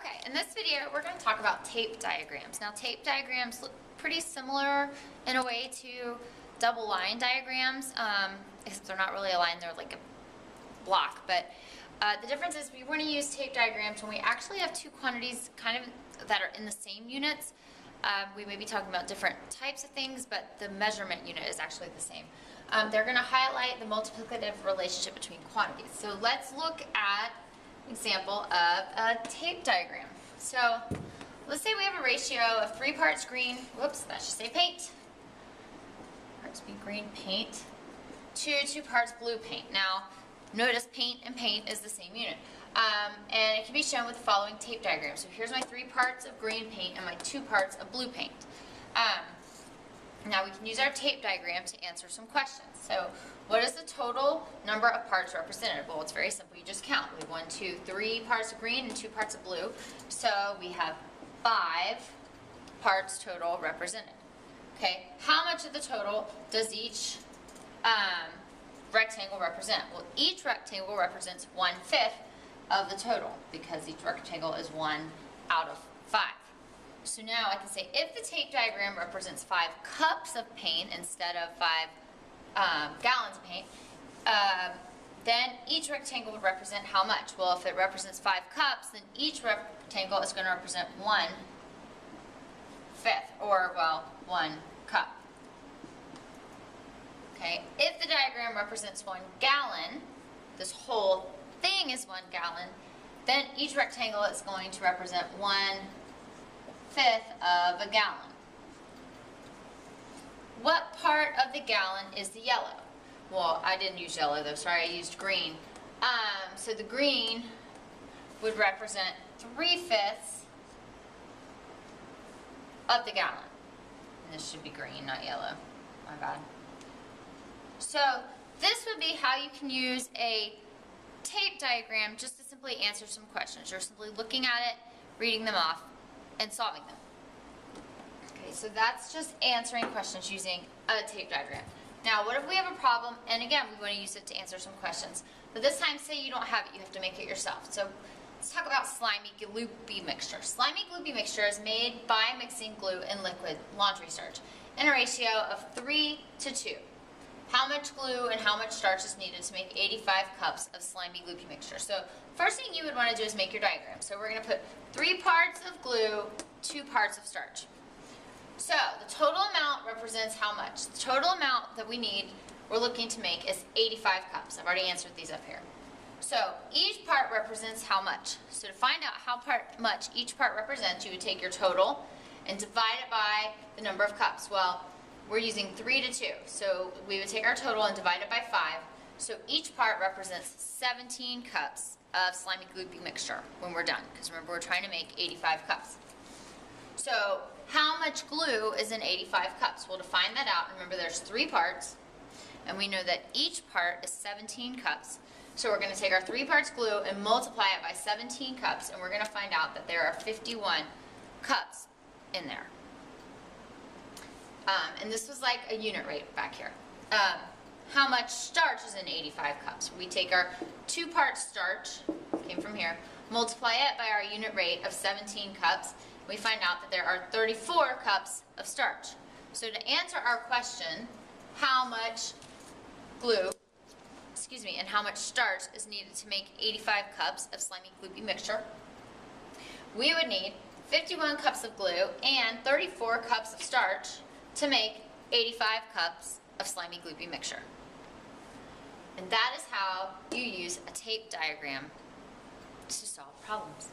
Okay, in this video we're going to talk about tape diagrams. Now tape diagrams look pretty similar in a way to double line diagrams, except they're not really a line, they're like a block. But the difference is we want to use tape diagrams when we actually have two quantities kind of that are in the same units. We may be talking about different types of things, but the measurement unit is actually the same. They're going to highlight the multiplicative relationship between quantities. So let's look at example of a tape diagram. So let's say we have a ratio of 3 parts green, whoops, that should say paint, parts be green paint, to 2 parts blue paint. Now notice paint and paint is the same unit. And it can be shown with the following tape diagram. So here's my 3 parts of green paint and my 2 parts of blue paint. Now we can use our tape diagram to answer some questions. So what is the total number of parts represented? Well, it's very simple. You just count. We have 1, 2, 3 parts of green and 2 parts of blue. So we have 5 parts total represented. Okay, how much of the total does each rectangle represent? Well, each rectangle represents 1/5 of the total because each rectangle is 1 out of 5. So now I can say if the tape diagram represents 5 cups of paint instead of 5 gallons of paint, then each rectangle would represent how much? Well, if it represents 5 cups, then each rectangle is going to represent 1/5, or, well, 1 cup. Okay, if the diagram represents 1 gallon, this whole thing is 1 gallon, then each rectangle is going to represent 1/5 of a gallon. What part of the gallon is the yellow? Well, I didn't use yellow though, sorry, I used green. So the green would represent 3/5 of the gallon. And this should be green, not yellow. My bad. So this would be how you can use a tape diagram just to simply answer some questions. You're simply looking at it, reading them off, and solving them. Okay, so that's just answering questions using a tape diagram. Now, what if we have a problem, and again, we want to use it to answer some questions, but this time, say you don't have it, you have to make it yourself. So let's talk about slimy gloopy mixture. Slimy gloopy mixture is made by mixing glue and liquid laundry starch in a ratio of 3:2. How much glue and how much starch is needed to make 85 cups of slimy gloopy mixture? So first thing you would want to do is make your diagram. So we're going to put 3 parts of glue, 2 parts of starch. So the total amount represents how much? The total amount that we need, we're looking to make, is 85 cups. I've already answered these up here. So each part represents how much? So to find out how much each part represents, you would take your total and divide it by the number of cups. Well, we're using 3:2, so we would take our total and divide it by 5. So each part represents 17 cups of slimy gloopy mixture when we're done, because remember we're trying to make 85 cups. So how much glue is in 85 cups? Well, to find that out, remember there's 3 parts, and we know that each part is 17 cups. So we're going to take our 3 parts glue and multiply it by 17 cups, and we're going to find out that there are 51 cups in there. And this was like a unit rate back here. How much starch is in 85 cups? We take our 2 parts starch, came from here, multiply it by our unit rate of 17 cups. We find out that there are 34 cups of starch. So to answer our question, how much glue, and how much starch is needed to make 85 cups of slimy gloopy mixture, we would need 51 cups of glue and 34 cups of starch to make 85 cups of slimy gloopy mixture. And that is how you use a tape diagram to solve problems.